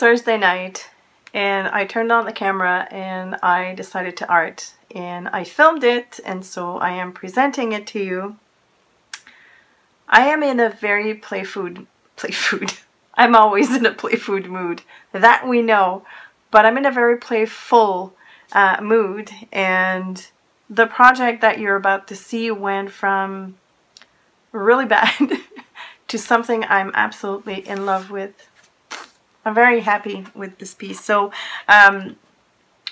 Thursday night and I turned on the camera and I decided to art, and I filmed it, and so I am presenting it to you. I am in a very play food. I'm always in a play food mood, that we know, but I'm in a very playful mood, and the project that you're about to see went from really bad to something I'm absolutely in love with. I'm very happy with this piece. So I'm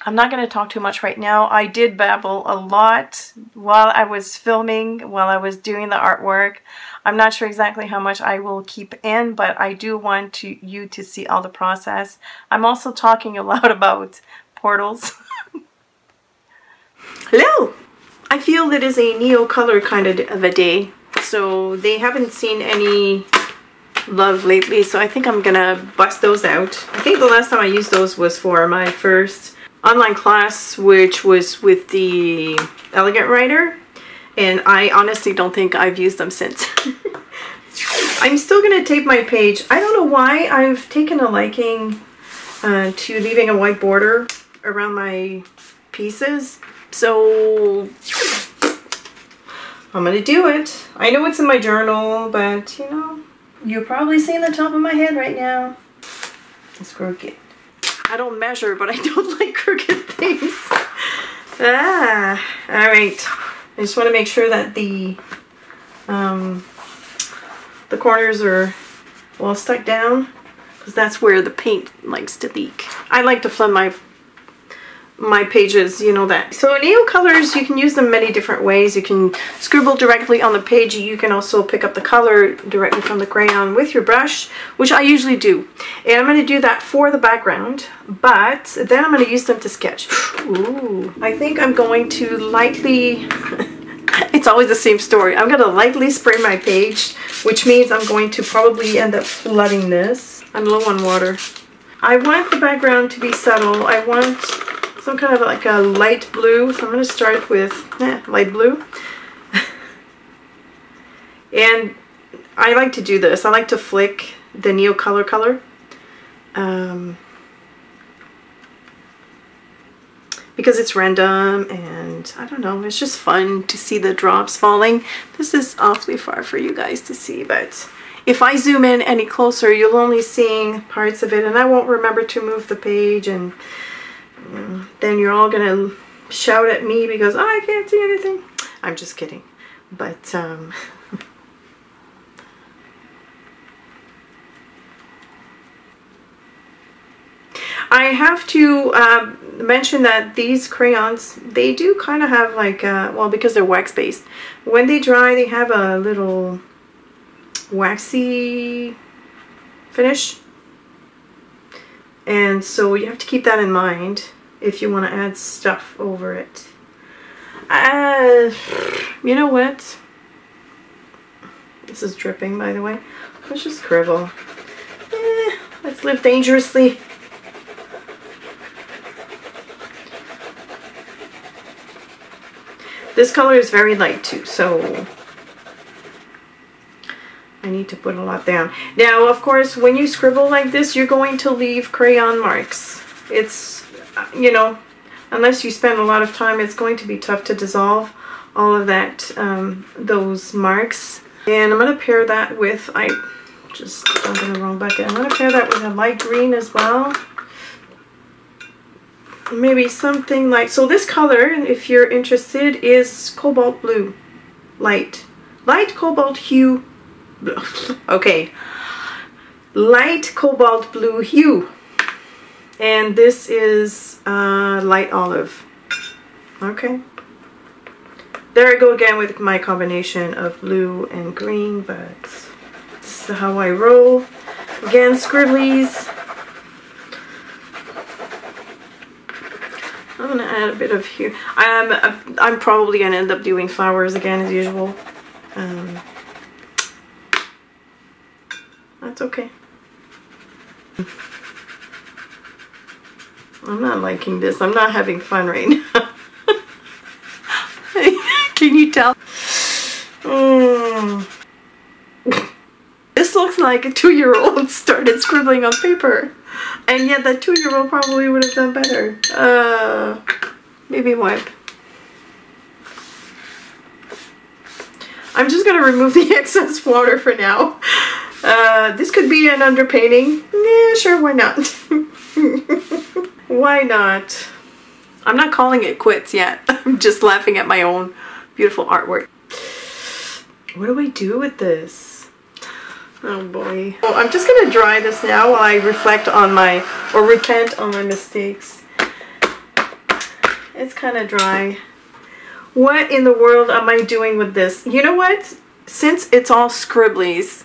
not going to talk too much right now. I did babble a lot while I was filming, while I was doing the artwork. I'm not sure exactly how much I will keep in, but I do want you to see all the process. I'm also talking a lot about portals. Hello! I feel it is a neo color kind of a day, so they haven't seen any love lately, so I think I'm gonna bust those out. I think the last time I used those was for my first online class, which was with the Elegant Writer, and I honestly don't think I've used them since. I'm still gonna tape my page. I don't know why I've taken a liking to leaving a white border around my pieces, so I'm gonna do it. I know it's in my journal, but you know, you're probably seeing the top of my head right now. It's crooked. I don't measure, but I don't like crooked things. Alright. I just want to make sure that the corners are well stuck down, because that's where the paint likes to leak. I like to flood my pages, you know that. So neo colors, you can use them many different ways. You can scribble directly on the page. You can also pick up the color directly from the crayon with your brush, which I usually do. And I'm going to do that for the background, but then I'm going to use them to sketch. Ooh. I think I'm going to lightly, it's always the same story. I'm going to lightly spray my page, which means I'm going to probably end up flooding this. I'm low on water. I want the background to be subtle. I want some kind of like a light blue, so I'm going to start with light blue. And I like to do this. I like to flick the neo color because it's random, and I don't know, it's just fun to see the drops falling. This is awfully far for you guys to see, but if I zoom in any closer, you'll only see parts of it, and I won't remember to move the page, and then you're all gonna shout at me because I can't see anything. I'm just kidding, but I have to mention that these crayons, they do kind of have like well, because they're wax based, when they dry they have a little waxy finish, and so you have to keep that in mind if you want to add stuff over it. You know what? This is dripping, by the way. Let's just scribble. Let's live dangerously. This color is very light too, so I need to put a lot down. Now, of course, when you scribble like this, you're going to leave crayon marks. It's, you know, unless you spend a lot of time, it's going to be tough to dissolve all of that, those marks. And I'm going to pair that with, I just dumped in the wrong bucket. I'm going to pair that with a light green as well. Maybe something like, so this color, if you're interested, is cobalt blue. Light cobalt hue. Okay. Light cobalt blue hue. And this is light olive. Okay. There I go again with my combination of blue and green, but this is how I roll. Again, scribblies. I'm gonna add a bit of here. I'm probably gonna end up doing flowers again as usual. That's okay. I'm not liking this. I'm not having fun right now. Can you tell? This looks like a 2-year-old started scribbling on paper. And yet that 2-year-old probably would have done better. Baby wipe. I'm just gonna remove the excess water for now. This could be an underpainting. Yeah, sure, why not? Why not? I'm not calling it quits yet. I'm just laughing at my own beautiful artwork. What do I do with this? Oh boy. Oh, I'm just gonna dry this now while I reflect on or repent on my mistakes. It's kind of dry. What in the world am I doing with this? You know what? Since it's all scribblies,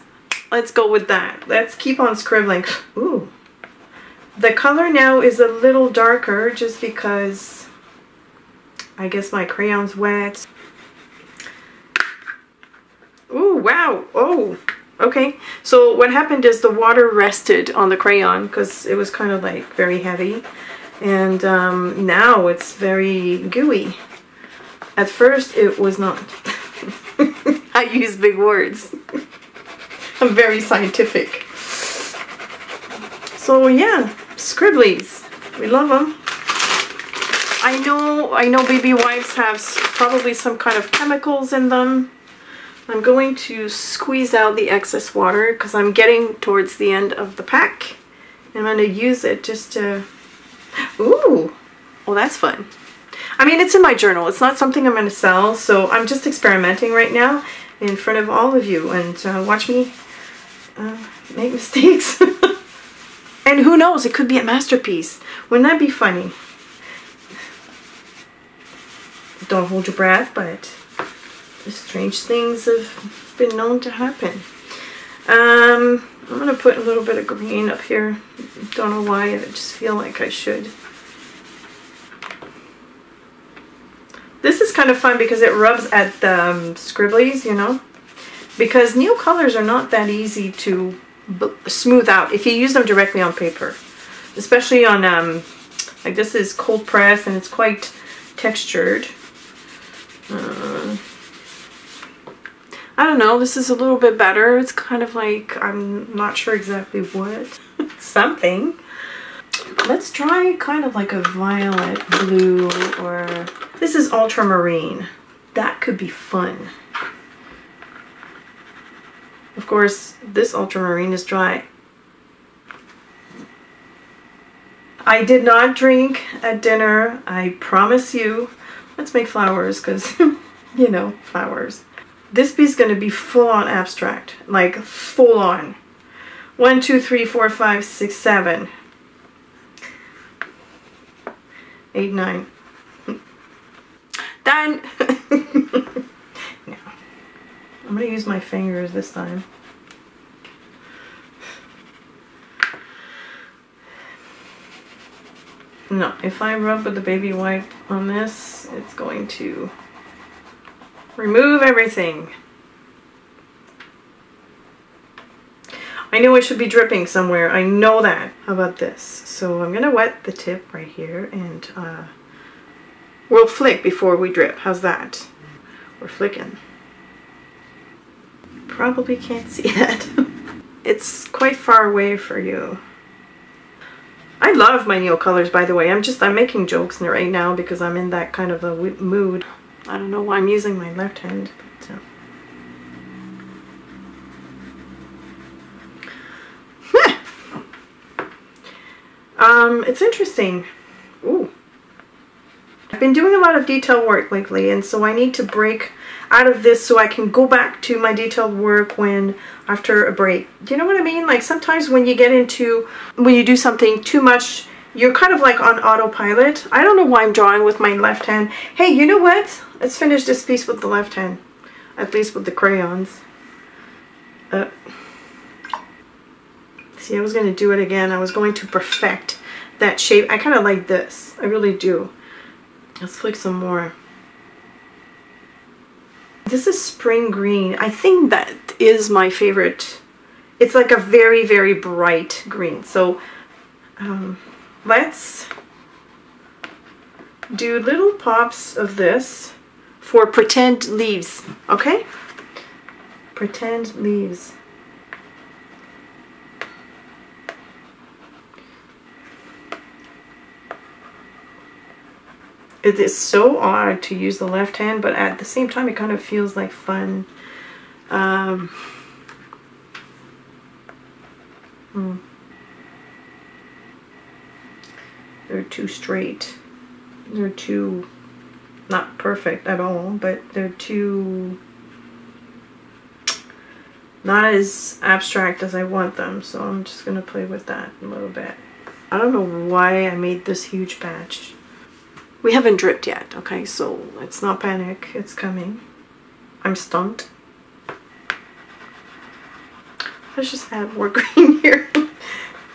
let's go with that. Let's keep on scribbling. Ooh. The color now is a little darker just because I guess my crayon's wet. Ooh, wow. Oh, okay. So what happened is the water rested on the crayon because it was kind of like very heavy. And now it's very gooey. At first it was not. I use big words. I'm very scientific. So yeah, scribblies. We love them. I know baby wipes have probably some kind of chemicals in them. I'm going to squeeze out the excess water because I'm getting towards the end of the pack. And I'm going to use it just to... Ooh! Oh, that's fun. I mean, it's in my journal. It's not something I'm going to sell, so I'm just experimenting right now in front of all of you. And watch me make mistakes. And who knows, it could be a masterpiece. Wouldn't that be funny? Don't hold your breath, but strange things have been known to happen. I'm going to put a little bit of green up here. Don't know why, I just feel like I should. This is kind of fun because it rubs at the scribblies, you know. Because Neocolors are not that easy to smooth out if you use them directly on paper. Especially on, like this is cold press and it's quite textured. I don't know, this is a little bit better. It's kind of like, I'm not sure exactly what. Something. Let's try kind of like a violet blue, or this is ultramarine. That could be fun. Of course, this ultramarine is dry. I did not drink at dinner, I promise you. Let's make flowers because, you know, flowers. This piece is going to be full on abstract, like full on. 1, 2, 3, 4, 5, 6, 7, 8, 9. Done! Now, I'm going to use my fingers this time. No, if I rub with the baby wipe on this, it's going to remove everything. I know it should be dripping somewhere. I know that. How about this? So I'm going to wet the tip right here and we'll flick before we drip. How's that? We're flicking. Probably can't see that. It's quite far away for you. I love my Neocolors, by the way. I'm making jokes right now because I'm in that kind of a mood. I don't know why I'm using my left hand, but it's interesting. Ooh. I've been doing a lot of detail work lately, and so I need to break out of this so I can go back to my detailed work after a break. Do you know what I mean? Like sometimes when you do something too much, you're kind of like on autopilot. I don't know why I'm drawing with my left hand. Hey, you know what? Let's finish this piece with the left hand. At least with the crayons. See, I was going to do it again. I was going to perfect that shape. I kind of like this. I really do. Let's flick some more. This is spring green. I think that is my favorite. It's like a very, very bright green. So let's do little pops of this for pretend leaves, okay? Pretend leaves. It is so odd to use the left hand, but at the same time it kind of feels like fun. They're too straight. They're too, not perfect at all, but they're too, not as abstract as I want them. So I'm just going to play with that a little bit. I don't know why I made this huge batch. We haven't dripped yet, okay? So let's not panic. It's coming. I'm stumped. Let's just add more green here.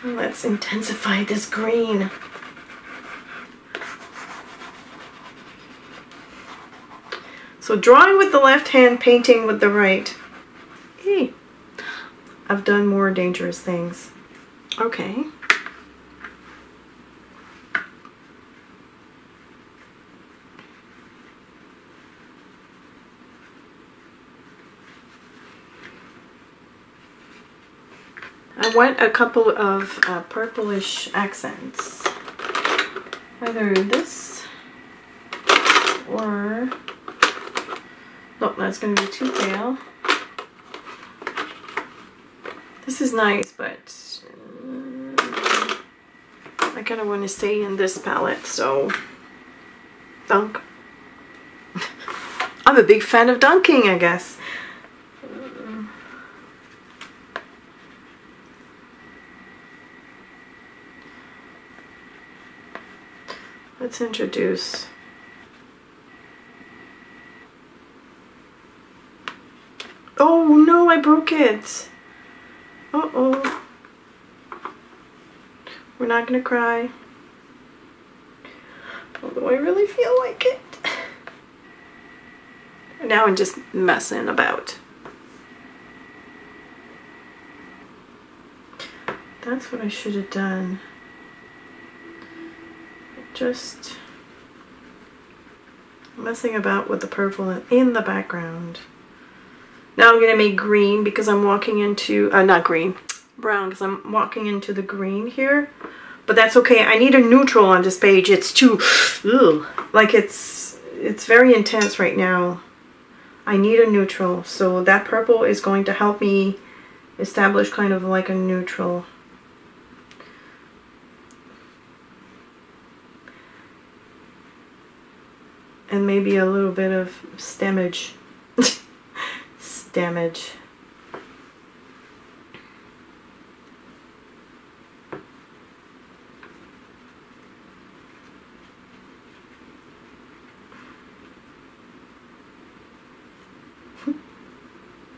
Let's intensify this green. So drawing with the left hand, painting with the right. Hey, I've done more dangerous things. Okay. I want a couple of purplish accents. Either this or... Nope, that's going to be too pale. This is nice, but I kind of want to stay in this palette, so dunk. I'm a big fan of dunking, I guess. Let's introduce. Oh no, I broke it. Uh-oh. We're not gonna cry. Although I really feel like it. Now I'm just messing about. That's what I should have done. Just messing about with the purple in the background. Now I'm going to make green because I'm walking into, not green, brown, because I'm walking into the green here. But that's okay. I need a neutral on this page. It's too, ugh, like it's very intense right now. I need a neutral. So that purple is going to help me establish kind of like a neutral. And maybe a little bit of stemage. Stemage.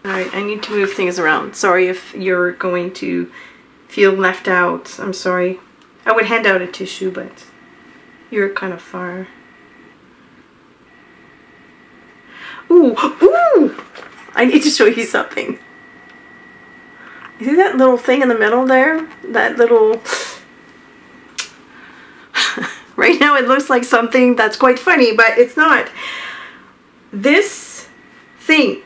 Alright, I need to move things around. Sorry if you're going to feel left out. I'm sorry. I would hand out a tissue, but you're kind of far. Ooh, ooh! I need to show you something. You see that little thing in the middle there? That little... Right now it looks like something that's quite funny, but it's not. This thing,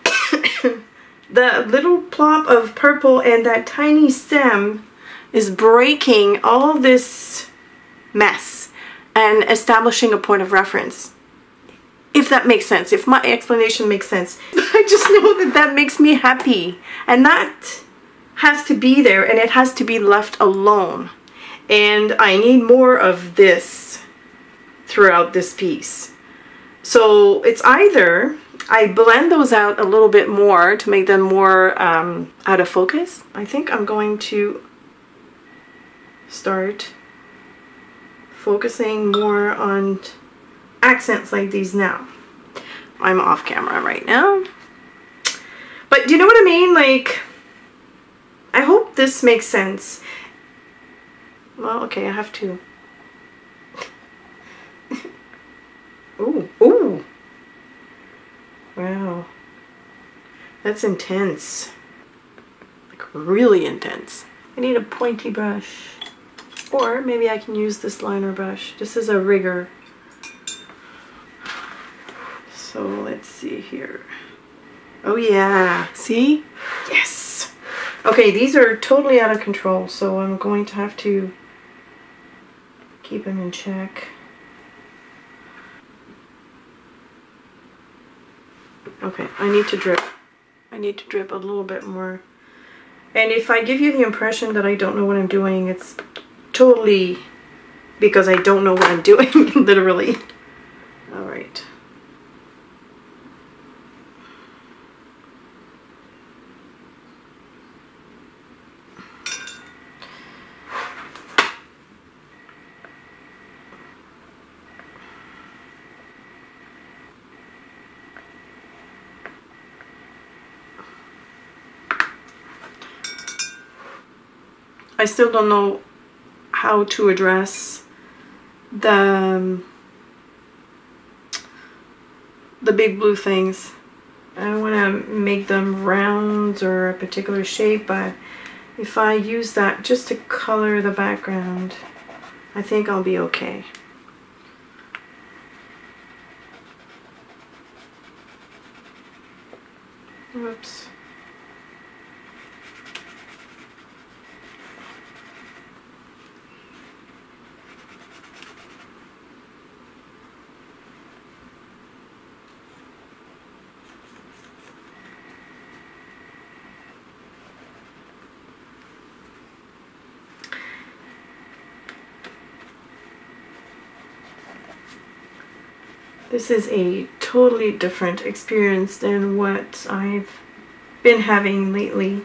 the little plop of purple and that tiny stem is breaking all this mess and establishing a point of reference. If that makes sense, if my explanation makes sense. I just know that that makes me happy. And that has to be there and it has to be left alone. And I need more of this throughout this piece. So it's either I blend those out a little bit more to make them more out of focus. I think I'm going to start focusing more on accents like these now. I'm off camera right now. But do you know what I mean? Like, I hope this makes sense. Well, okay, I have to. Ooh, ooh. Wow. That's intense. Like, really intense. I need a pointy brush. Or maybe I can use this liner brush. This is a rigger. So let's see here. Oh yeah, see? Yes! Okay, these are totally out of control, so I'm going to have to keep them in check. Okay, I need to drip. I need to drip a little bit more. And if I give you the impression that I don't know what I'm doing, it's totally because I don't know what I'm doing, literally. All right. I still don't know how to address the big blue things. I don't want to make them rounds or a particular shape, but if I use that just to color the background, I think I'll be okay. Whoops. This is a totally different experience than what I've been having lately.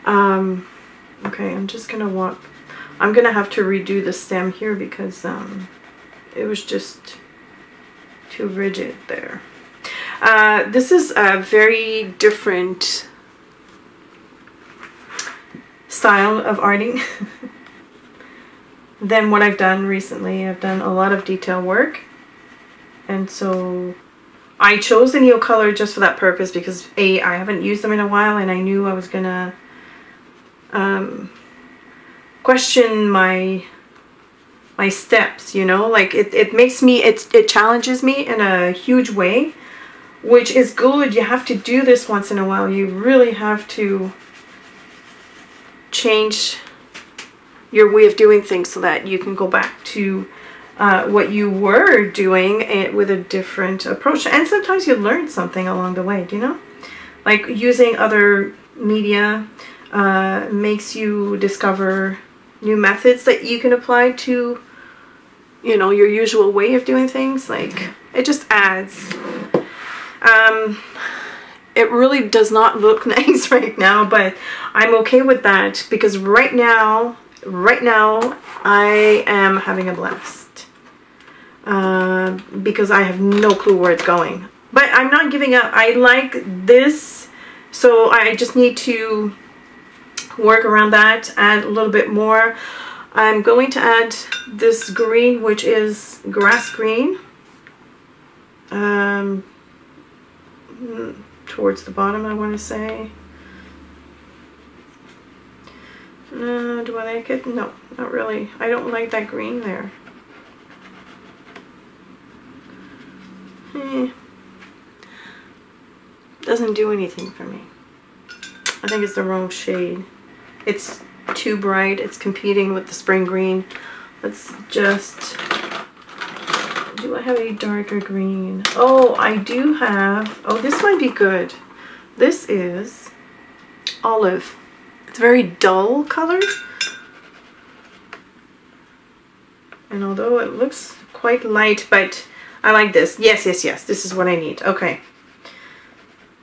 Okay, I'm just gonna walk. I'm gonna have to redo the stem here because it was just too rigid there. This is a very different style of arting than what I've done recently. I've done a lot of detail work, and so I chose the Neocolor just for that purpose because I haven't used them in a while, and I knew I was gonna question my steps, you know, like it makes me, it challenges me in a huge way, which is good. You have to do this once in a while. You really have to change your way of doing things so that you can go back to what you were doing with a different approach. And sometimes you learn something along the way, do you know? Like using other media makes you discover new methods that you can apply to, you know, your usual way of doing things. Like, it just adds. It really does not look nice right now, but I'm okay with that because right now I am having a blast because I have no clue where it's going. But I'm not giving up. I like this, so I just need to work around that, add a little bit more. I'm going to add this green, which is grass green, towards the bottom, I want to say. Do I like it? No, not really. I don't like that green there. Doesn't do anything for me. I think it's the wrong shade. It's too bright. It's competing with the spring green. Let's just... Do I have a darker green? Oh, I do have... Oh, this might be good. This is olive. It's a very dull color. And although it looks quite light, but I like this. Yes, yes, yes. This is what I need. Okay.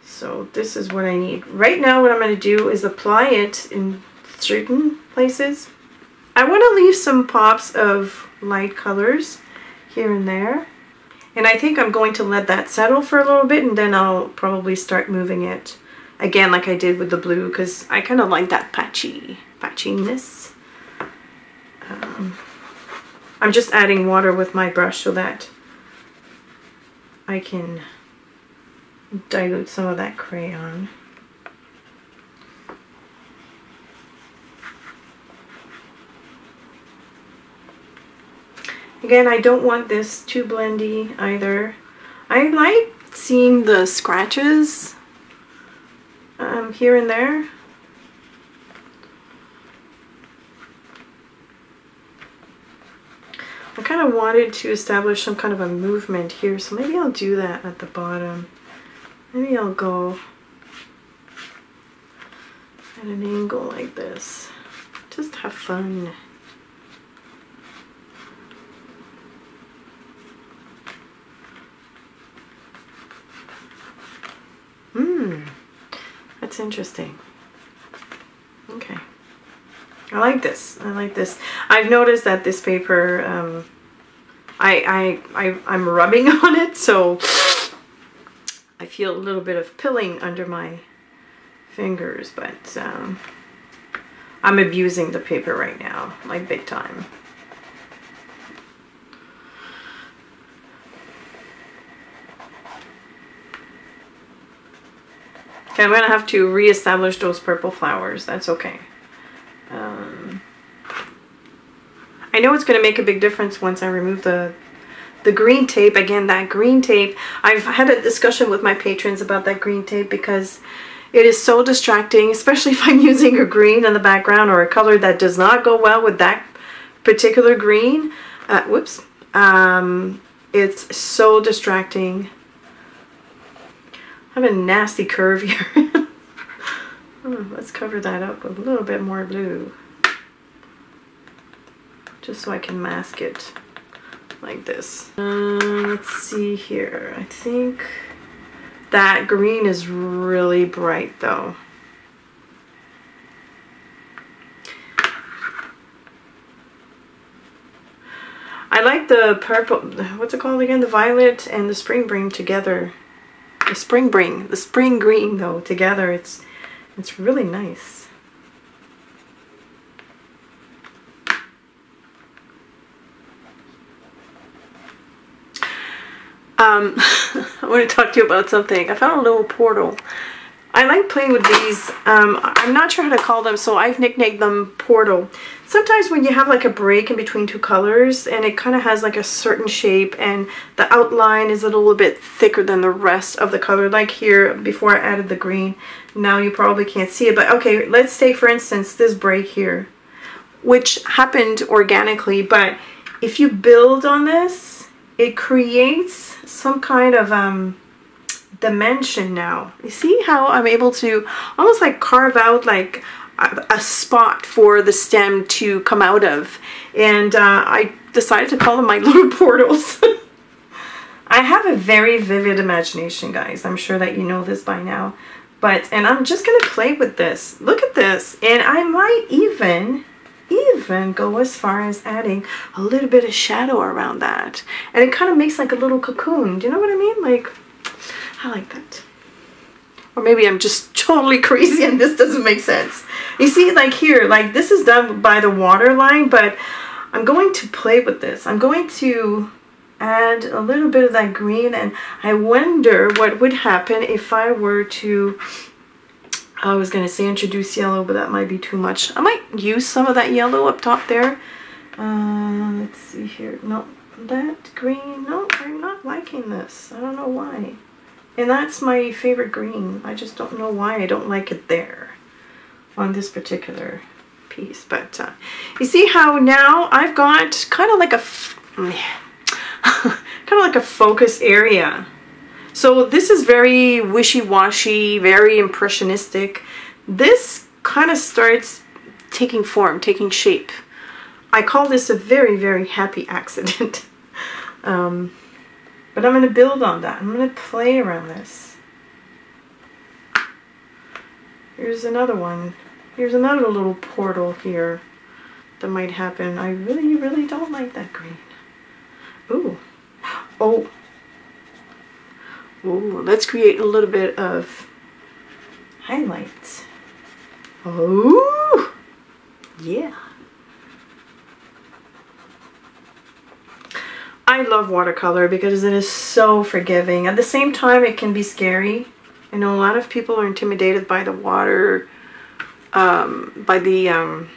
So this is what I need. Right now what I'm going to do is apply it in certain places. I want to leave some pops of light colors here and there. And I think I'm going to let that settle for a little bit, and then I'll probably start moving it again like I did with the blue, because I kind of like that patchiness. I'm just adding water with my brush so that I can dilute some of that crayon. Again, I don't want this too blendy either. I like seeing the scratches here and there. I kind of wanted to establish some kind of a movement here, so maybe I'll do that at the bottom. Maybe I'll go at an angle like this. Just have fun. That's interesting. Okay. I like this. I like this. I've noticed that this paper, I'm rubbing on it, so I feel a little bit of pilling under my fingers, but I'm abusing the paper right now, like big time. Okay, I'm gonna have to reestablish those purple flowers. That's okay. I know it's gonna make a big difference once I remove the green tape. Again, that green tape, I've had a discussion with my patrons about that green tape because it is so distracting, especially if I'm using a green in the background or a color that does not go well with that particular green. Whoops. It's so distracting. I have a nasty curve here. Let's cover that up with a little bit more blue. Just so I can mask it like this. Let's see here. I think that green is really bright though. I like the purple, what's it called again? The violet and the spring green together. The spring green though together. It's really nice. I want to talk to you about something. I found a little portal. I like playing with these. I'm not sure how to call them, so I've nicknamed them portal. Sometimes when you have like a break in between two colors and it kind of has like a certain shape and the outline is a little bit thicker than the rest of the color, like here before I added the green. Now you probably can't see it, but okay, let's take for instance this break here, which happened organically, but if you build on this, it creates some kind of dimension now. You see how I'm able to almost like carve out like a spot for the stem to come out of, and I decided to call them my little portals. I have a very vivid imagination, guys. I'm sure that you know this by now, and I'm just gonna play with this. Look at this, and I might even go as far as adding a little bit of shadow around that, and it kind of makes like a little cocoon. Do you know what I mean? Like, I like that. Or maybe I'm just totally crazy and this doesn't make sense. You see, like here, like this is done by the water line, but I'm going to play with this. I'm going to add a little bit of that green, and I wonder what would happen if I were to, I was going to say introduce yellow, but that might be too much. I might use some of that yellow up top there. Let's see here. No, that green, no, I'm not liking this. I don't know why. And that's my favorite green. I just don't know why I don't like it there on this particular piece. But you see how now I've got kind of like a focus area. So this is very wishy-washy, very impressionistic. This kind of starts taking form, taking shape. I call this a very, very happy accident. But I'm going to build on that. I'm going to play around this. Here's another one. Here's another little portal here that might happen. I really, really don't like that green. Ooh. Oh. Ooh, let's create a little bit of highlights. Oh. Yeah. I love watercolor because it is so forgiving. At the same time, it can be scary. I know a lot of people are intimidated by the water, by the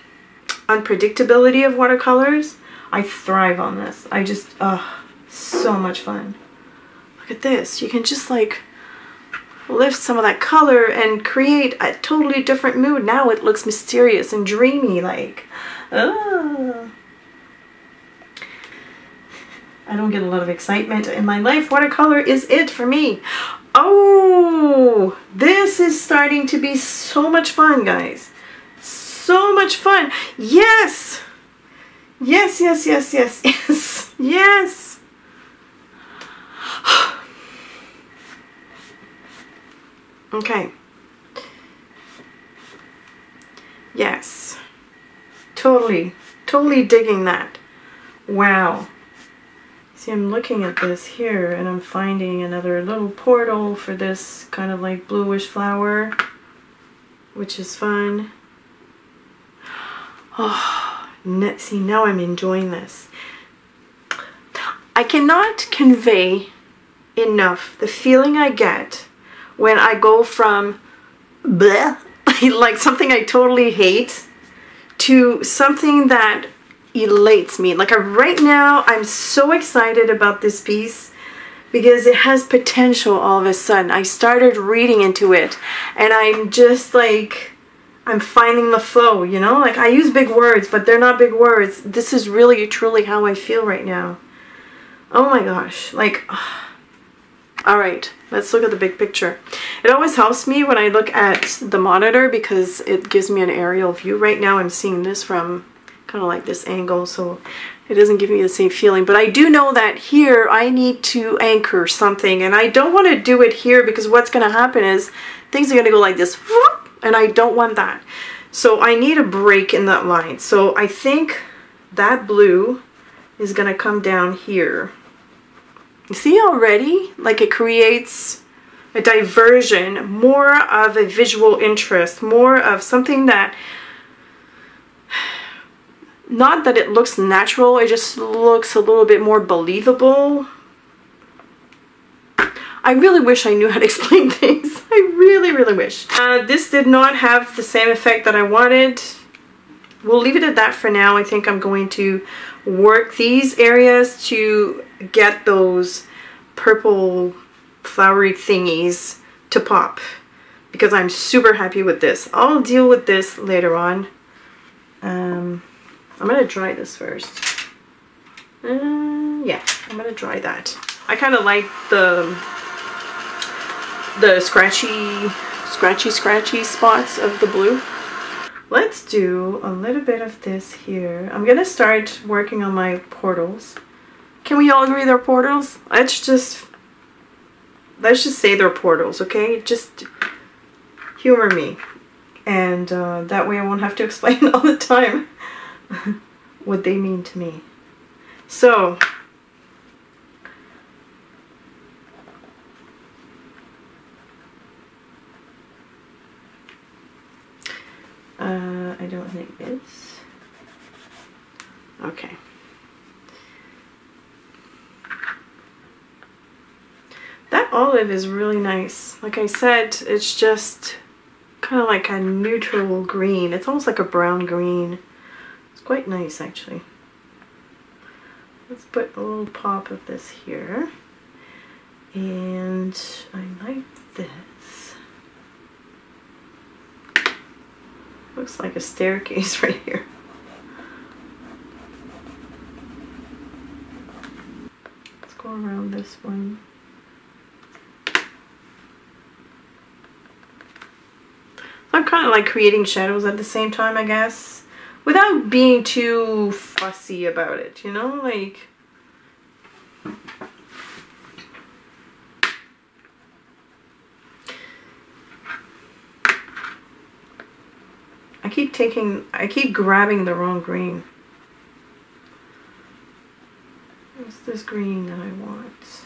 unpredictability of watercolors. I thrive on this. I just, so much fun. Look at this. You can just like lift some of that color and create a totally different mood. Now it looks mysterious and dreamy, like, oh. I don't get a lot of excitement in my life. Watercolor is it for me. Oh, this is starting to be so much fun, guys. So much fun. Yes. Yes, yes, yes, yes, yes, yes. Okay. Yes. Totally digging that. Wow. See, I'm looking at this here and I'm finding another little portal for this kind of like bluish flower, which is fun. Oh, see, now I'm enjoying this. I cannot convey enough the feeling I get when I go from bleh, like something I totally hate, to something that elates me. Like right now, I'm so excited about this piece because it has potential all of a sudden. I started reading into it and I'm just like, I'm finding the flow, you know? Like I use big words, but they're not big words. This is really truly how I feel right now. Oh my gosh, like, all right, let's look at the big picture. It always helps me when I look at the monitor because it gives me an aerial view. Right now I'm seeing this from kind of like this angle, so it doesn't give me the same feeling. But I do know that here I need to anchor something, and I don't want to do it here because what's going to happen is things are going to go like this, and I don't want that. So I need a break in that line. So I think that blue is going to come down here. You see already? Like it creates a diversion, more of a visual interest, more of something that, not that it looks natural, it just looks a little bit more believable. I really wish I knew how to explain things. I really, really wish. This did not have the same effect that I wanted. We'll leave it at that for now. I think I'm going to work these areas to get those purple flowery thingies to pop because I'm super happy with this. I'll deal with this later on. I'm gonna dry this first. Yeah, I'm gonna dry that. I kind of like the scratchy spots of the blue. Let's do a little bit of this here. I'm gonna start working on my portals. Can we all agree they're portals? Let's just say they're portals, okay? Just humor me. And that way I won't have to explain all the time what they mean to me. So, I don't think it's okay. That olive is really nice. Like I said, it's just kind of like a neutral green. It's almost like a brown green. It's quite nice actually. Let's put a little pop of this here. And I like this. Looks like a staircase right here. Let's go around this one. I'm kind of like creating shadows at the same time, I guess, without being too fussy about it, you know, like. I keep grabbing the wrong green. What's this green that I want?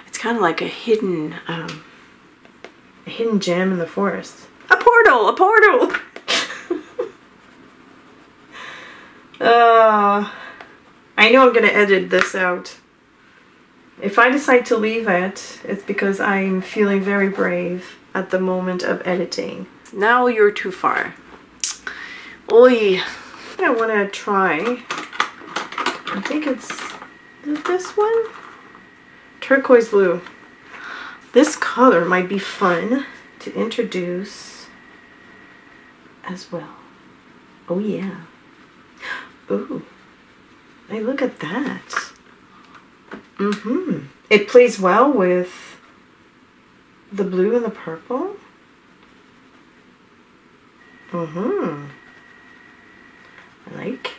It's kind of like a hidden gem in the forest. A portal! A portal! I know I'm gonna edit this out. If I decide to leave it, it's because I'm feeling very brave at the moment of editing. Now you're too far. Oy. I want to try. I think it's this one? Turquoise blue. This color might be fun to introduce as well. Oh yeah. Ooh. Hey, look at that. It plays well with the blue and the purple. I like.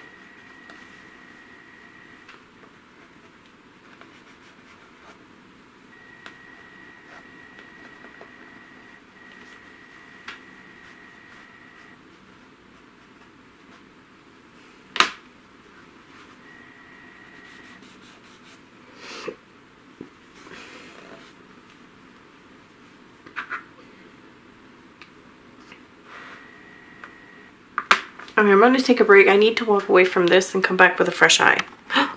Okay, I'm going to take a break. I need to walk away from this and come back with a fresh eye.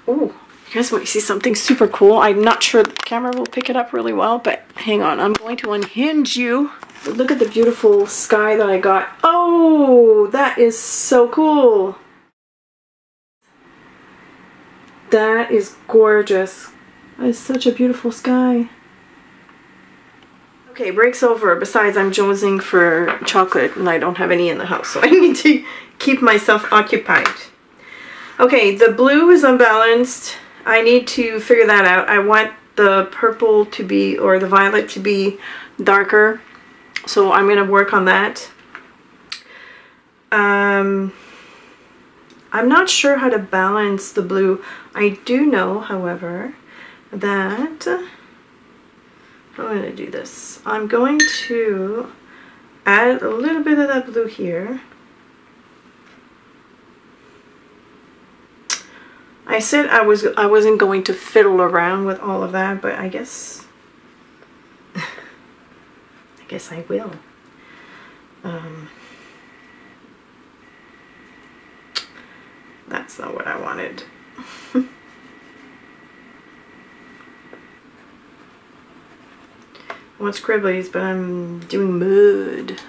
Oh, you guys want to see something super cool? I'm not sure the camera will pick it up really well, but hang on. I'm going to unhinge you. Look at the beautiful sky that I got. Oh, that is so cool. That is gorgeous. That is such a beautiful sky. Okay, break's over. Besides, I'm jonesing for chocolate and I don't have any in the house, so I need to keep myself occupied. Okay, the blue is unbalanced. I need to figure that out. I want the purple to be, or the violet to be darker, so I'm going to work on that. I'm not sure how to balance the blue. I do know, however, that I'm going to do this. I'm going to add a little bit of that blue here. I said I wasn't going to fiddle around with all of that, but I guess I will. That's not what I wanted. I want scribblies, but I'm doing mud.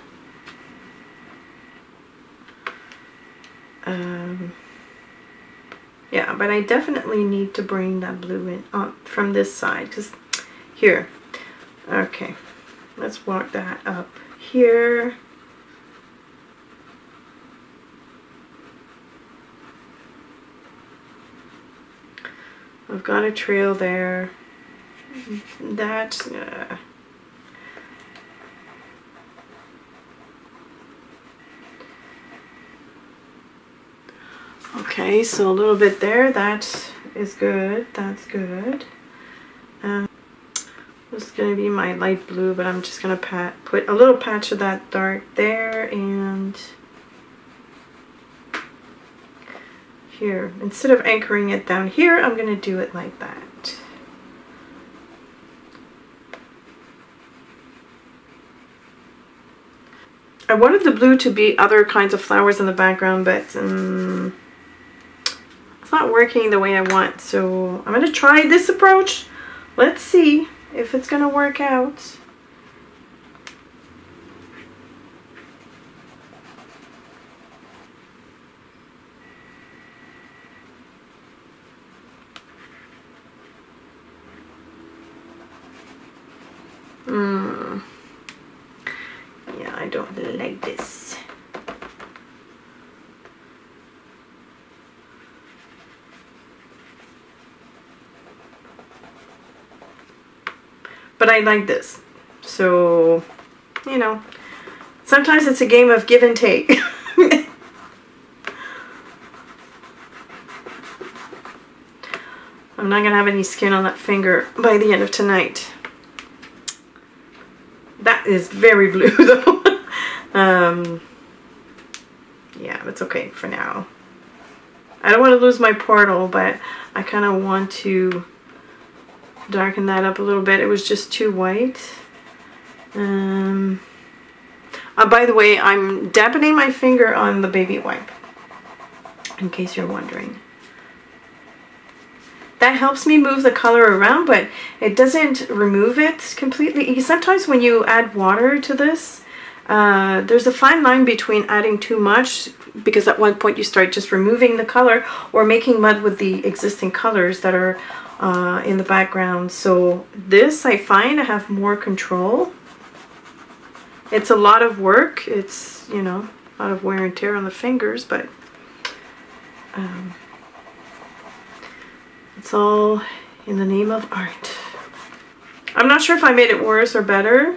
Yeah, but I definitely need to bring that blue in from this side, because here. Okay, let's walk that up here. I've got a trail there. That's okay, so a little bit there. That is good. That's good. This is going to be my light blue, but I'm just going to put a little patch of that dark there and here. Instead of anchoring it down here, I'm going to do it like that. I wanted the blue to be other kinds of flowers in the background, but it's not working the way I want. So I'm going to try this approach. Let's see if it's going to work out. Yeah, I don't like this. But I like this. So, you know, sometimes it's a game of give and take. I'm not going to have any skin on that finger by the end of tonight. That is very blue though. Yeah, it's okay for now. I don't want to lose my portal, but I kind of want to darken that up a little bit. It was just too white. By the way, I'm dampening my finger on the baby wipe, in case you're wondering. That helps me move the color around, but it doesn't remove it completely. Sometimes when you add water to this, there's a fine line between adding too much, because at one point you start just removing the color, or making mud with the existing colors that are in the background. So this, I find I have more control. It's a lot of work. It's, you know, a lot of wear and tear on the fingers, but It's all in the name of art. I'm not sure if I made it worse or better.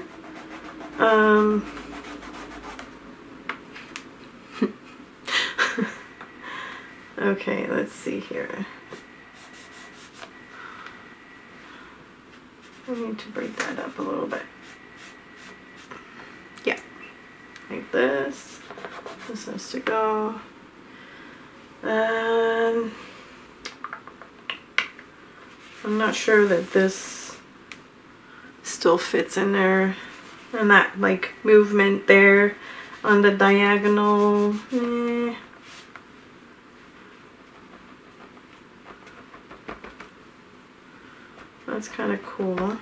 Okay, let's see here. I need to break that up a little bit. Yeah, like this. This has to go. And I'm not sure that this still fits in there. And that like movement there on the diagonal. That's kind of cool.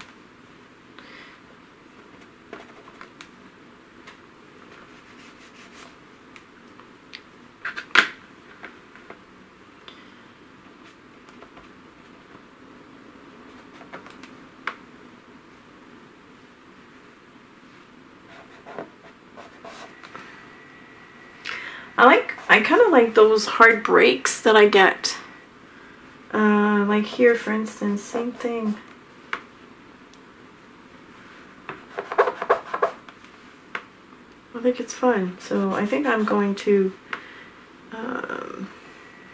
I kind of like those hard breaks that I get. Like here, for instance, same thing. I think it's fun, so I think I'm going to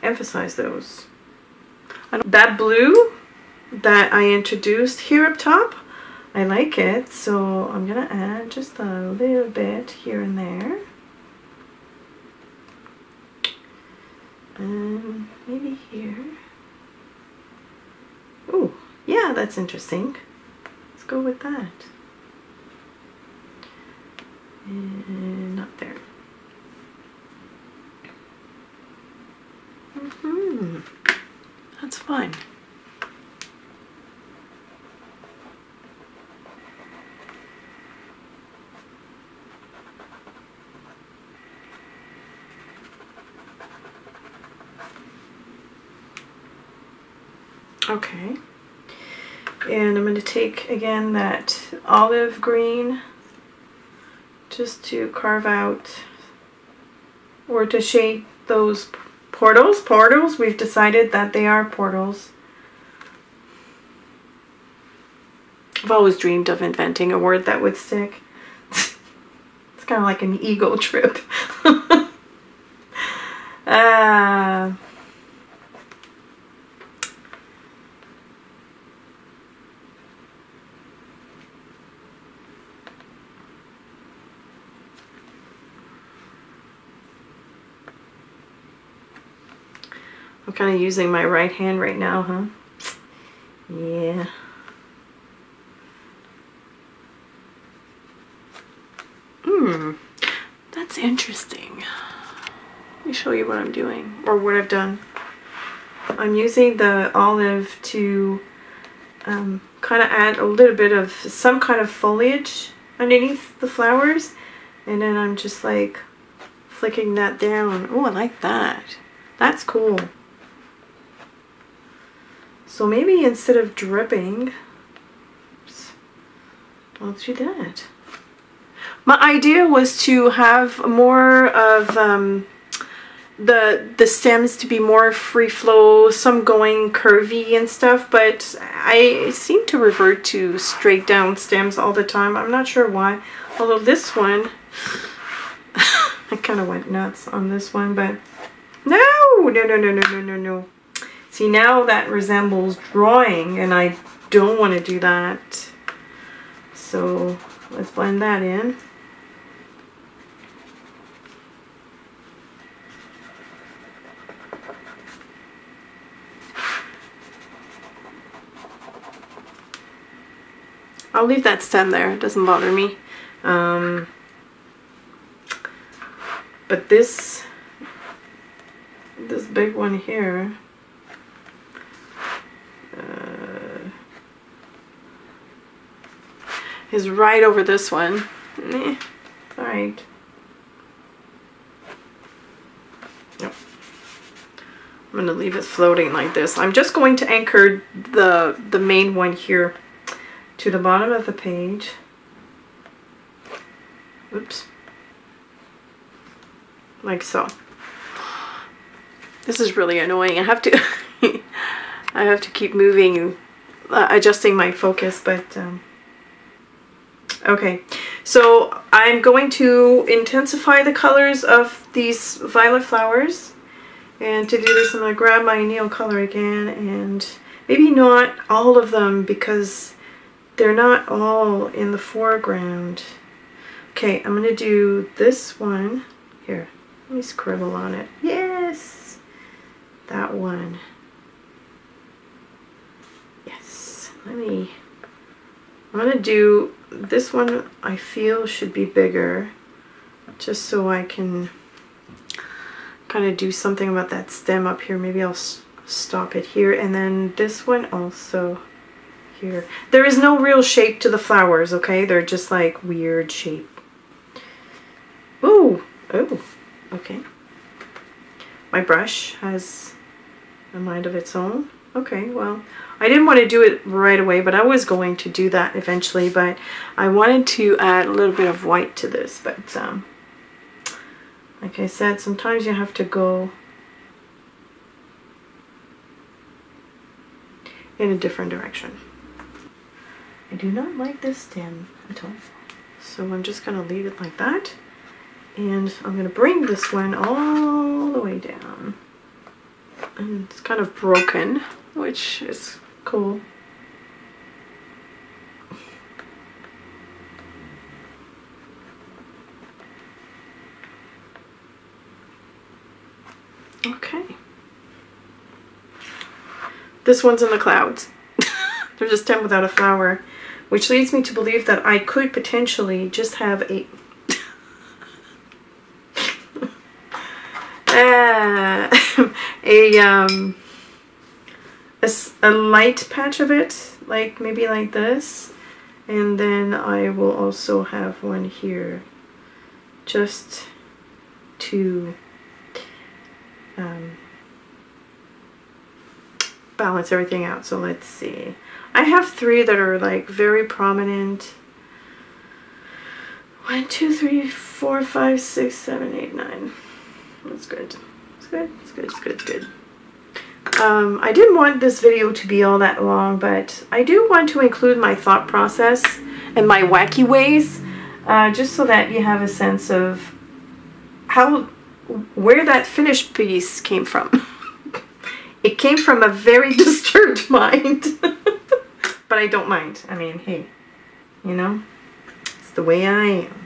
emphasize those. That blue that I introduced here up top, I like it, so I'm gonna add just a little bit here and there. And maybe here. Oh, yeah, that's interesting. Let's go with that. And up there. That's fun. Okay, and I'm going to take again that olive green just to carve out or to shape those portals. Portals, we've decided that they are portals. I've always dreamed of inventing a word that would stick. It's kind of like an ego trip. I'm kind of using my right hand right now, huh? Yeah. That's interesting. Let me show you what I'm doing, or what I've done. I'm using the olive to kind of add a little bit of some kind of foliage underneath the flowers, and then I'm just like flicking that down. Oh, I like that. That's cool. So maybe instead of dripping, I'll do that. My idea was to have more of the stems to be more free flow, some going curvy and stuff, but I seem to revert to straight down stems all the time. I'm not sure why. Although this one, I kind of went nuts on this one, but no. See, now that resembles drawing, and I don't want to do that. So let's blend that in. I'll leave that stem there, it doesn't bother me. But this big one here, is right over this one. It's alright. Yep. I'm going to leave it floating like this. I'm just going to anchor the main one here to the bottom of the page. Oops. Like so. This is really annoying. I have to I have to keep moving, adjusting my focus, but okay. So I'm going to intensify the colors of these violet flowers. And to do this, I'm going to grab my Neo color again, and maybe not all of them because they're not all in the foreground. Okay, I'm going to do this one. Here, let me scribble on it. Yes! That one. Yes. I'm going to do this one. I feel should be bigger, just so I can kind of do something about that stem up here. Maybe I'll stop it here, and then this one also here. There is no real shape to the flowers, okay? They're just like weird shape. Ooh, oh, okay. My brush has a mind of its own. Okay, well, I didn't want to do it right away, but I was going to do that eventually, but I wanted to add a little bit of white to this, but like I said, sometimes you have to go in a different direction. I do not like this stem at all, so I'm just going to leave it like that. And I'm going to bring this one all the way down. And it's kind of broken, which is cool. Okay. This one's in the clouds. There's a stem without a flower, which leads me to believe that I could potentially just have a a light patch of it, like maybe like this, and then I will also have one here just to balance everything out. So let's see, I have three that are like very prominent. 1, 2, 3, 4, 5, 6, 7, 8, 9. That's good. It's good. It's good. It's good. It's good. I didn't want this video to be all that long, but I do want to include my thought process and my wacky ways, just so that you have a sense of where that finished piece came from. It came from a very disturbed mind, but I don't mind. I mean, hey, you know, it's the way I am.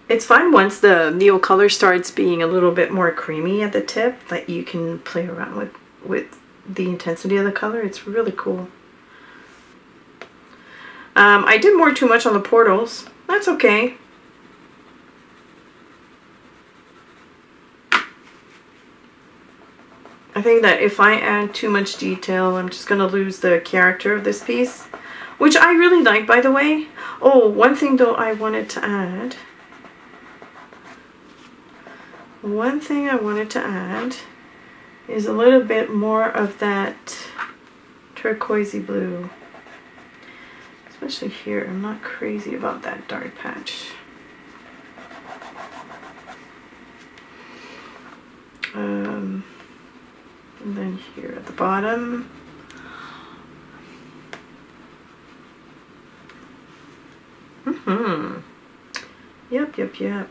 It's fine once the Neo color starts being a little bit more creamy at the tip, that you can play around with the intensity of the color. It's really cool. I did more too much on the portals. That's okay. I think that if I add too much detail, I'm just going to lose the character of this piece, which I really like, by the way. Oh, one thing though I wanted to add. One thing I wanted to add is a little bit more of that turquoisey blue. Especially here, I'm not crazy about that dark patch. And then here at the bottom. Yep, yep, yep.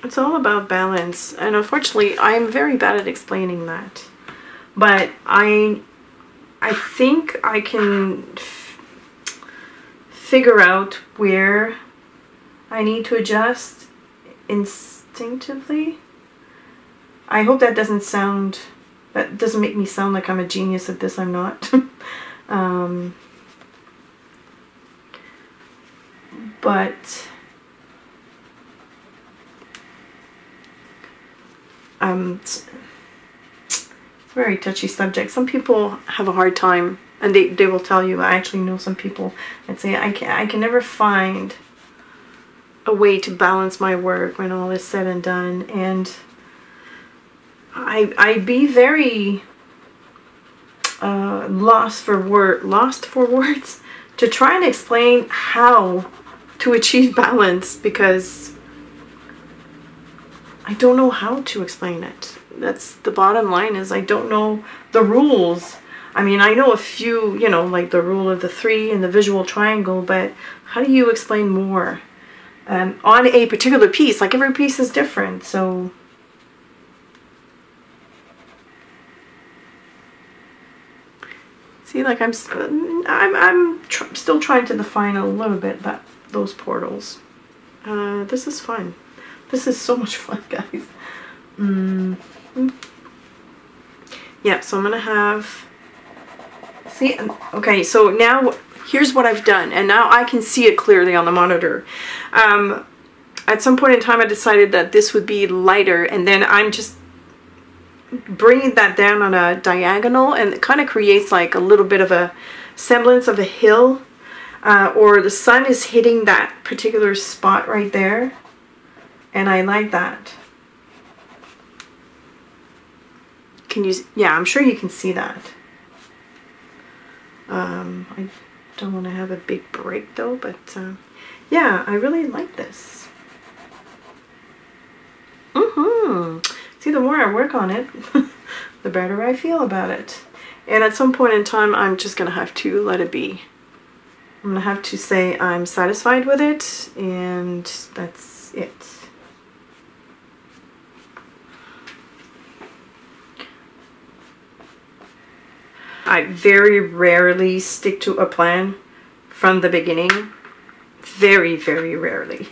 It's all about balance, and unfortunately I'm very bad at explaining that, but I think I can figure out where I need to adjust instinctively. I hope that doesn't make me sound like I'm a genius at this. I'm not. But it's a very touchy subject. Some people have a hard time, and they will tell you. I actually know some people that say I can never find a way to balance my work when all is said and done. And I'd be very lost for words to try and explain how to achieve balance, because I don't know how to explain it. That's the bottom line, is I don't know the rules. I mean, I know a few, you know, like the rule of the 3 and the visual triangle, but how do you explain more on a particular piece? Like, every piece is different, so see, like I'm still trying to define a little bit those portals. This is fun. This is so much fun, guys. Yeah, so I'm gonna have, see, okay, so now here's what I've done, and now I can see it clearly on the monitor. At some point in time I decided that this would be lighter, and then I'm just bringing that down on a diagonal, and it kind of creates like a little bit of a semblance of a hill, or the sun is hitting that particular spot right there, and I like that. Can you, yeah, I'm sure you can see that. I don't want to have a big break though, but yeah, I really like this. See, the more I work on it, the better I feel about it. And at some point in time, I'm just gonna have to let it be. I'm gonna have to say I'm satisfied with it, and that's it. I very rarely stick to a plan from the beginning. Very, very rarely.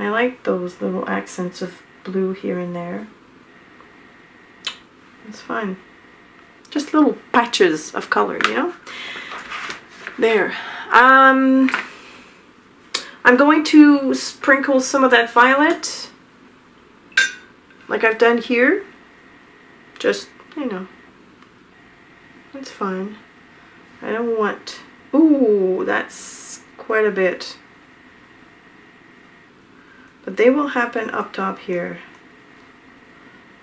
I like those little accents of blue here and there. It's fun. Just little patches of color, you know? There. I'm going to sprinkle some of that violet, like I've done here. Just, you know, it's fine. I don't want, ooh, that's quite a bit. But they will happen up top here,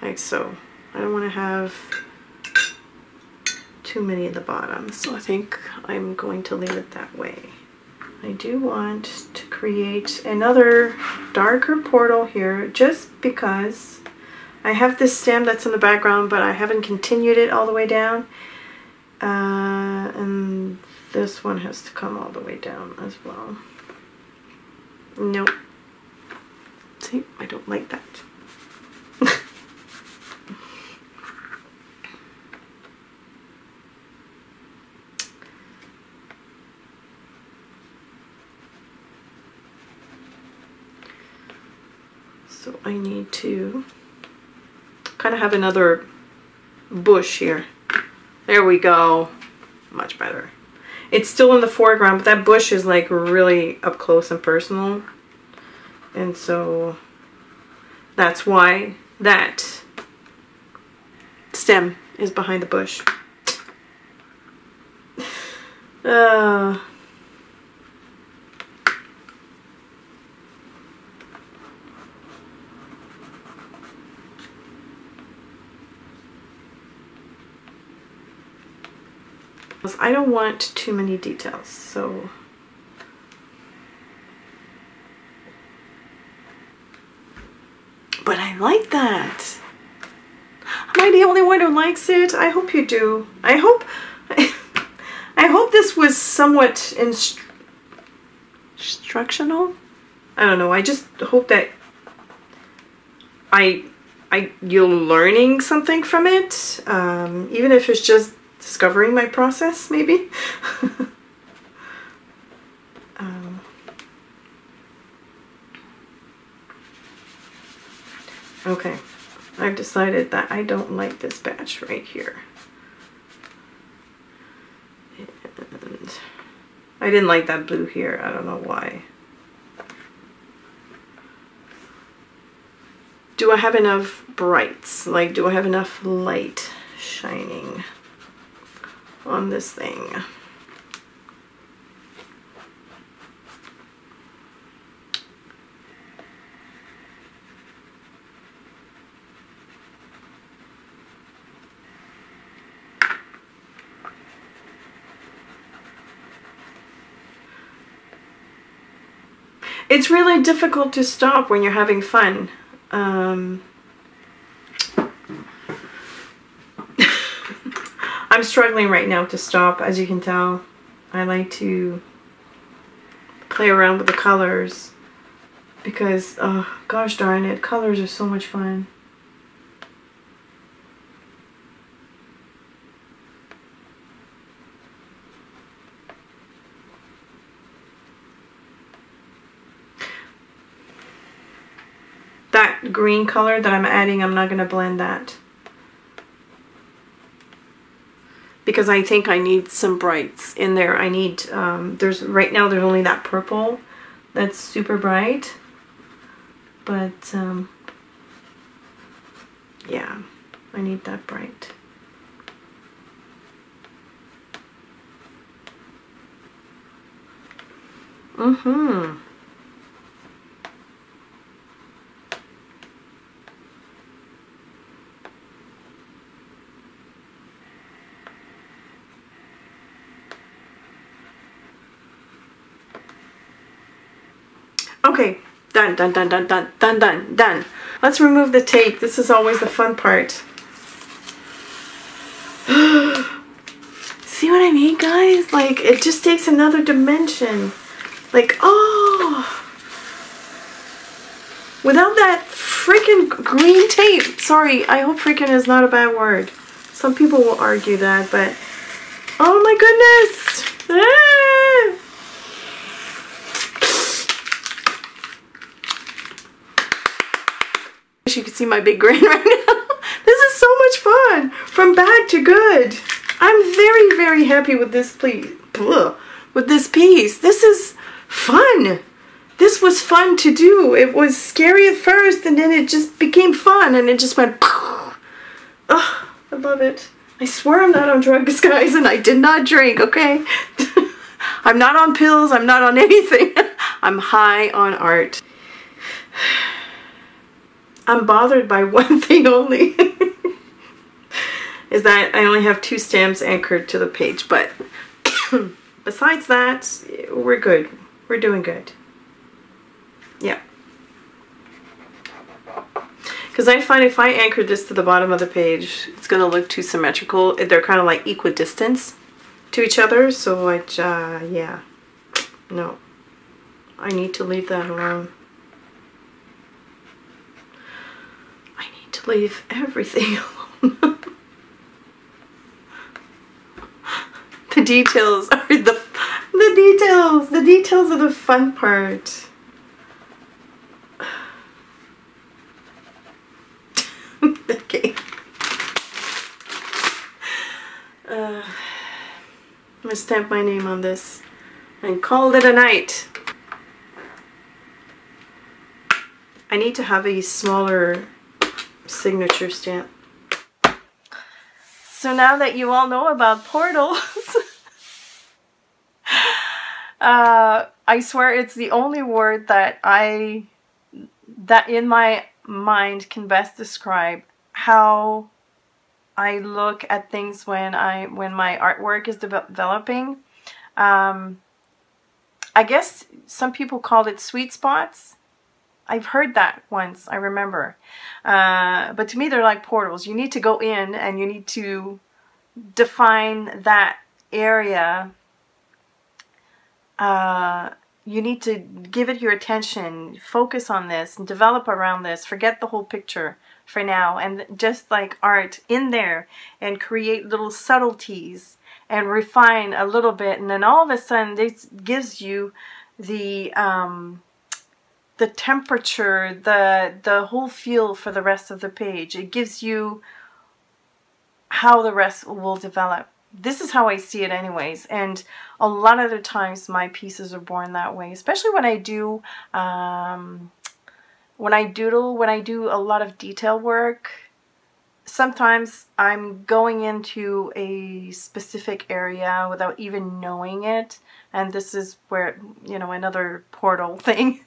like so. I don't want to have too many at the bottom, so I think I'm going to leave it that way. I do want to create another darker portal here, just because I have this stem that's in the background, but I haven't continued it all the way down. And this one has to come all the way down as well. Nope. See, I don't like that. So I need to kind of have another bush here. There we go. Much better. It's still in the foreground, but that bush is like really up close and personal. And so that's why that stem is behind the bush. I don't want too many details, so but I like that. Am I the only one who likes it? I hope you do. I hope this was somewhat instructional. I don't know. I just hope that you're learning something from it, even if it's just discovering my process, maybe. Okay, I've decided that I don't like this batch right here. And I didn't like that blue here. I don't know why. Do I have enough brights? Like, do I have enough light shining on this thing? It's really difficult to stop when you're having fun. I'm struggling right now to stop, as you can tell. I like to play around with the colors because, oh, gosh darn it, colors are so much fun. That green color that I'm adding, I'm not going to blend that, because I think I need some brights in there. I need, right now there's only that purple that's super bright, but yeah, I need that bright. Okay, done. Let's remove the tape. This is always the fun part. See what I mean, guys? Like, it just takes another dimension. Like, oh, without that freaking green tape. Sorry, I hope freaking is not a bad word. Some people will argue that, but oh my goodness. Ah! You can see my big grin right now. This is so much fun. From bad to good. I'm very, very happy with this piece. With this piece. This is fun. This was fun to do. It was scary at first, and then it just became fun, and it just went. Oh, I love it. I swear I'm not on drugs, guys, and I did not drink, okay? I'm not on pills. I'm not on anything. I'm high on art. I'm bothered by one thing only, is that I only have 2 stamps anchored to the page, but besides that, we're good. We're doing good. Yeah. Because I find if I anchor this to the bottom of the page, it's going to look too symmetrical. They're kind of like equidistant to each other, so yeah. No. I need to leave that alone. Leave everything alone. The details are the details are the fun part. Okay. I'm gonna stamp my name on this and call it a night. I need to have a smaller signature stamp. So now that you all know about portals, I swear it's the only word that in my mind can best describe how I look at things when my artwork is developing. I guess some people called it sweet spots. I've heard that once, I remember. But to me, they're like portals. You need to go in and you need to define that area. You need to give it your attention, focus on this, and develop around this. Forget the whole picture for now, and just like art, in there and create little subtleties and refine a little bit, and then all of a sudden this gives you the temperature, the whole feel for the rest of the page. It gives you how the rest will develop. This is how I see it anyways, and a lot of the times my pieces are born that way, especially when I do when I doodle, when I do a lot of detail work. Sometimes I'm going into a specific area without even knowing it, and this is where, you know, another portal thing.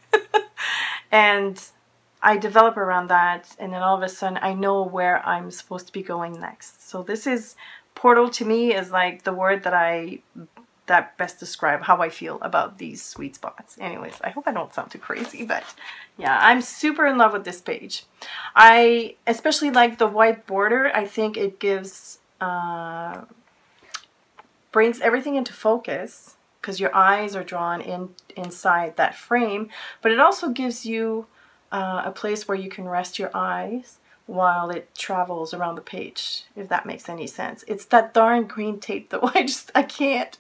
And I develop around that, and then all of a sudden I know where I'm supposed to be going next. So this is, portal to me is like the word that I that best describe how I feel about these sweet spots. Anyways, I hope I don't sound too crazy, but yeah, I'm super in love with this page. I especially like the white border. I think it gives, brings everything into focus because your eyes are drawn inside that frame, but it also gives you a place where you can rest your eyes while it travels around the page, if that makes any sense. It's that darn green tape though. I can't.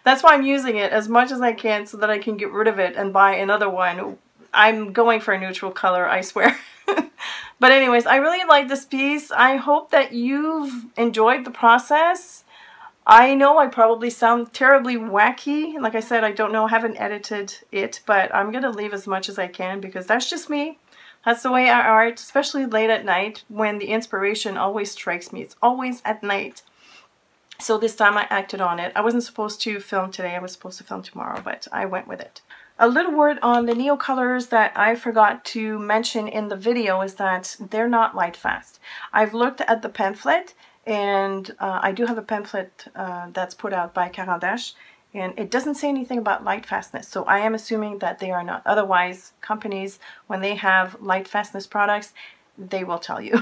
That's why I'm using it as much as I can so that I can get rid of it and buy another one. I'm going for a neutral color, I swear. But anyways, I really like this piece. I hope that you've enjoyed the process. I know I probably sound terribly wacky. Like I said, I don't know, I haven't edited it, but I'm gonna leave as much as I can because that's just me. That's the way I art, especially late at night when the inspiration always strikes me. It's always at night. So this time I acted on it. I wasn't supposed to film today. I was supposed to film tomorrow, but I went with it. A little word on the Neo colors that I forgot to mention in the video is that they're not light fast. I've looked at the pamphlet, and I do have a pamphlet that's put out by Caran d'Ache, and it doesn't say anything about light fastness, so I am assuming that they are not. Otherwise, companies, when they have light fastness products, they will tell you.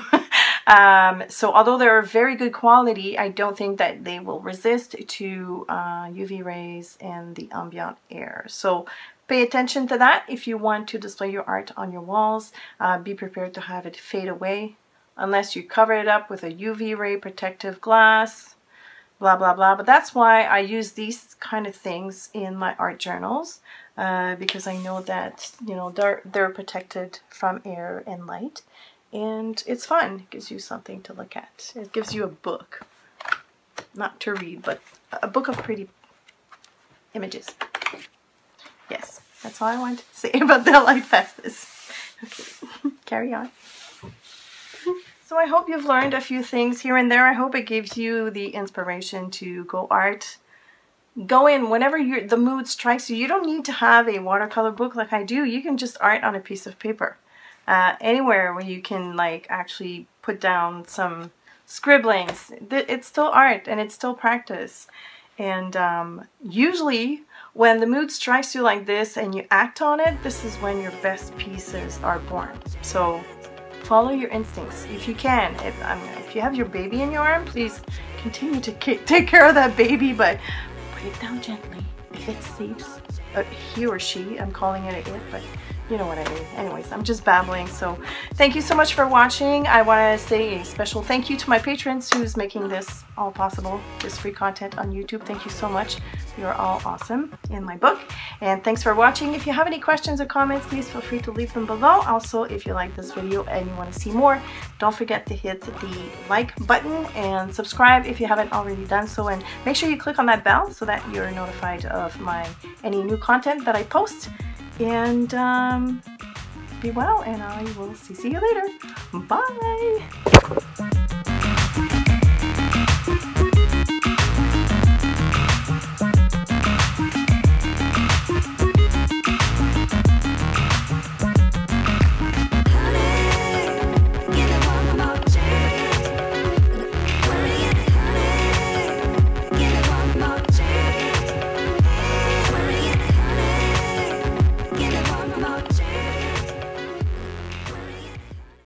So although they're very good quality, I don't think that they will resist to UV rays and the ambient air. So pay attention to that if you want to display your art on your walls. Be prepared to have it fade away unless you cover it up with a UV ray protective glass. Blah blah blah. But that's why I use these kind of things in my art journals, because I know that, you know, they're protected from air and light, and it's fun. It gives you something to look at. It gives you a book, not to read, but a book of pretty images. Yes, that's all I wanted to say about the light fastness. Okay, carry on. So I hope you've learned a few things here and there. I hope it gives you the inspiration to go art. Go in whenever the mood strikes you. You don't need to have a watercolor book like I do. You can just art on a piece of paper. Anywhere where you can like actually put down some scribblings. It's still art and it's still practice. And usually when the mood strikes you like this and you act on it, this is when your best pieces are born. So follow your instincts if you can. If you have your baby in your arm, please continue to take care of that baby, but put it down gently. If it sleeps, he or she, I'm calling it a it, but you know what I mean. Anyways, I'm just babbling. So thank you so much for watching. I want to say a special thank you to my patrons who's making this all possible, this free content on YouTube. Thank you so much. You're all awesome in my book. And thanks for watching. If you have any questions or comments, please feel free to leave them below. Also, if you like this video and you want to see more, don't forget to hit the like button and subscribe if you haven't already done so. And make sure you click on that bell so that you're notified of any new content that I post. And be well, and I will see you later. Bye!